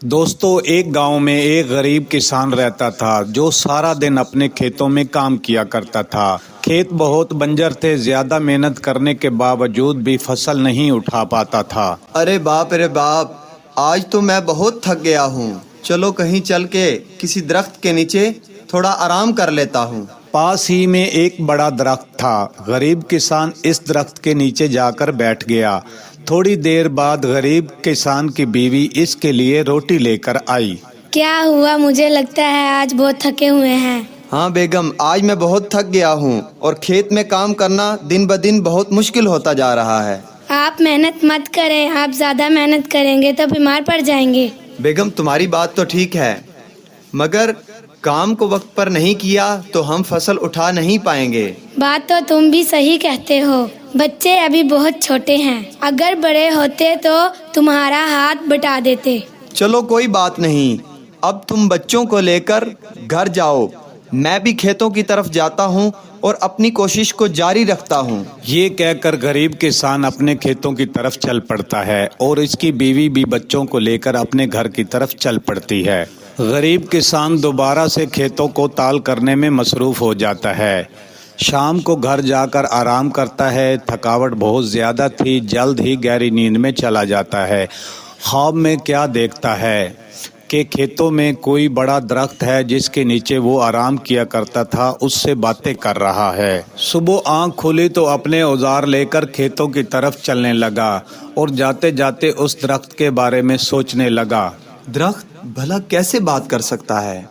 दोस्तों, एक गांव में एक गरीब किसान रहता था जो सारा दिन अपने खेतों में काम किया करता था। खेत बहुत बंजर थे, ज्यादा मेहनत करने के बावजूद भी फसल नहीं उठा पाता था। अरे बाप, आज तो मैं बहुत थक गया हूँ। चलो कहीं चल के किसी दरख्त के नीचे थोड़ा आराम कर लेता हूँ। पास ही में एक बड़ा दरख्त था। गरीब किसान इस दरख्त के नीचे जाकर बैठ गया। थोड़ी देर बाद गरीब किसान की बीवी इसके लिए रोटी लेकर आई। क्या हुआ? मुझे लगता है आज बहुत थके हुए हैं। हाँ बेगम, आज मैं बहुत थक गया हूँ और खेत में काम करना दिन ब दिन बहुत मुश्किल होता जा रहा है। आप मेहनत मत करें, आप ज्यादा मेहनत करेंगे तो बीमार पड़ जाएंगे। बेगम, तुम्हारी बात तो ठीक है, मगर काम को वक्त पर नहीं किया तो हम फसल उठा नहीं पाएंगे। बात तो तुम भी सही कहते हो। बच्चे अभी बहुत छोटे हैं, अगर बड़े होते तो तुम्हारा हाथ बटा देते। चलो कोई बात नहीं, अब तुम बच्चों को लेकर घर जाओ, मैं भी खेतों की तरफ जाता हूँ और अपनी कोशिश को जारी रखता हूँ। ये कहकर गरीब किसान अपने खेतों की तरफ चल पड़ता है और इसकी बीवी भी बच्चों को लेकर अपने घर की तरफ चल पड़ती है। गरीब किसान दोबारा से खेतों को ताल करने में मसरूफ हो जाता है। शाम को घर जाकर आराम करता है। थकावट बहुत ज़्यादा थी, जल्द ही गहरी नींद में चला जाता है। ख्वाब में क्या देखता है कि खेतों में कोई बड़ा दरख्त है जिसके नीचे वो आराम किया करता था, उससे बातें कर रहा है। सुबह आंख खुली तो अपने औजार लेकर खेतों की तरफ चलने लगा और जाते जाते उस दरख्त के बारे में सोचने लगा। दरख्त भला कैसे बात कर सकता है?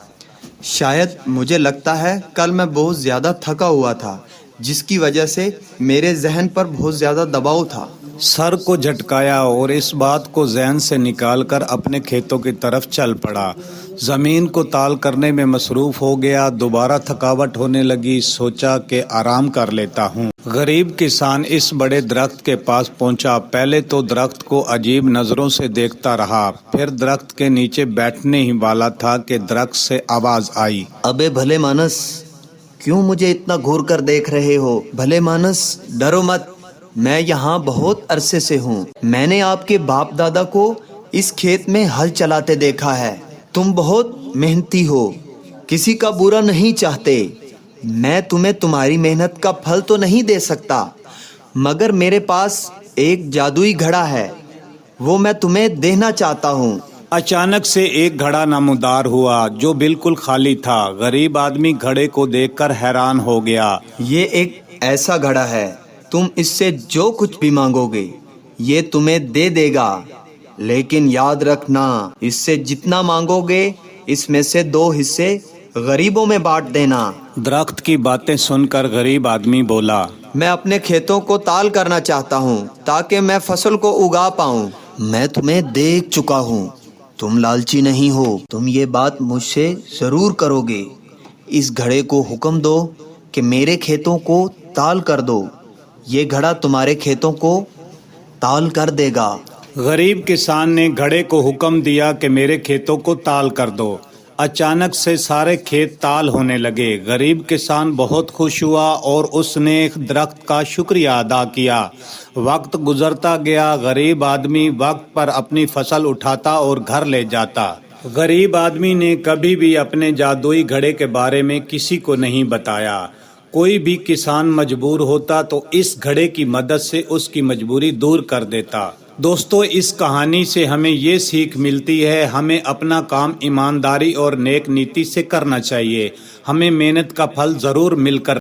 शायद मुझे लगता है कल मैं बहुत ज़्यादा थका हुआ था, जिसकी वजह से मेरे जहन पर बहुत ज़्यादा दबाव था। सर को झटकाया और इस बात को जहन से निकालकर अपने खेतों की तरफ चल पड़ा। ज़मीन को ताल करने में मसरूफ़ हो गया। दोबारा थकावट होने लगी। सोचा कि आराम कर लेता हूँ। गरीब किसान इस बड़े दरख्त के पास पहुँचा। पहले तो दरख्त को अजीब नज़रों से देखता रहा, फिर दरख्त के नीचे बैठने ही वाला था कि दरख्त से आवाज़ आई। अबे भले मानस, क्यों मुझे इतना घूर कर देख रहे हो? भले मानस, डरो मत, मैं यहाँ बहुत अरसे से हूँ। मैंने आपके बाप दादा को इस खेत में हल चलाते देखा है। तुम बहुत मेहनती हो, किसी का बुरा नहीं चाहते। मैं तुम्हें तुम्हारी मेहनत का फल तो नहीं दे सकता, मगर मेरे पास एक जादुई घड़ा है, वो मैं तुम्हें देना चाहता हूँ। अचानक से एक घड़ा नमूदार हुआ जो बिल्कुल खाली था। गरीब आदमी घड़े को देखकर हैरान हो गया। ये एक ऐसा घड़ा है, तुम इससे जो कुछ भी मांगोगे ये तुम्हें दे देगा, लेकिन याद रखना, इससे जितना मांगोगे इसमें से 2 हिस्से गरीबों में बांट देना। दरख्त की बातें सुनकर गरीब आदमी बोला, मैं अपने खेतों को ताल करना चाहता हूँ ताकि मैं फसल को उगा पाऊँ। मैं तुम्हें देख चुका हूँ, तुम लालची नहीं हो, तुम ये बात मुझसे जरूर करोगे। इस घड़े को हुक्म दो कि मेरे खेतों को ताल कर दो, ये घड़ा तुम्हारे खेतों को ताल कर देगा। गरीब किसान ने घड़े को हुक्म दिया कि मेरे खेतों को ताल कर दो। अचानक से सारे खेत ताल होने लगे। गरीब किसान बहुत खुश हुआ और उसने दरख्त का शुक्रिया अदा किया। वक्त गुजरता गया। गरीब आदमी वक्त पर अपनी फसल उठाता और घर ले जाता। गरीब आदमी ने कभी भी अपने जादुई घड़े के बारे में किसी को नहीं बताया। कोई भी किसान मजबूर होता तो इस घड़े की मदद से उसकी मजबूरी दूर कर देता। दोस्तों, इस कहानी से हमें ये सीख मिलती है, हमें अपना काम ईमानदारी और नेक नीति से करना चाहिए। हमें मेहनत का फल जरूर मिलकर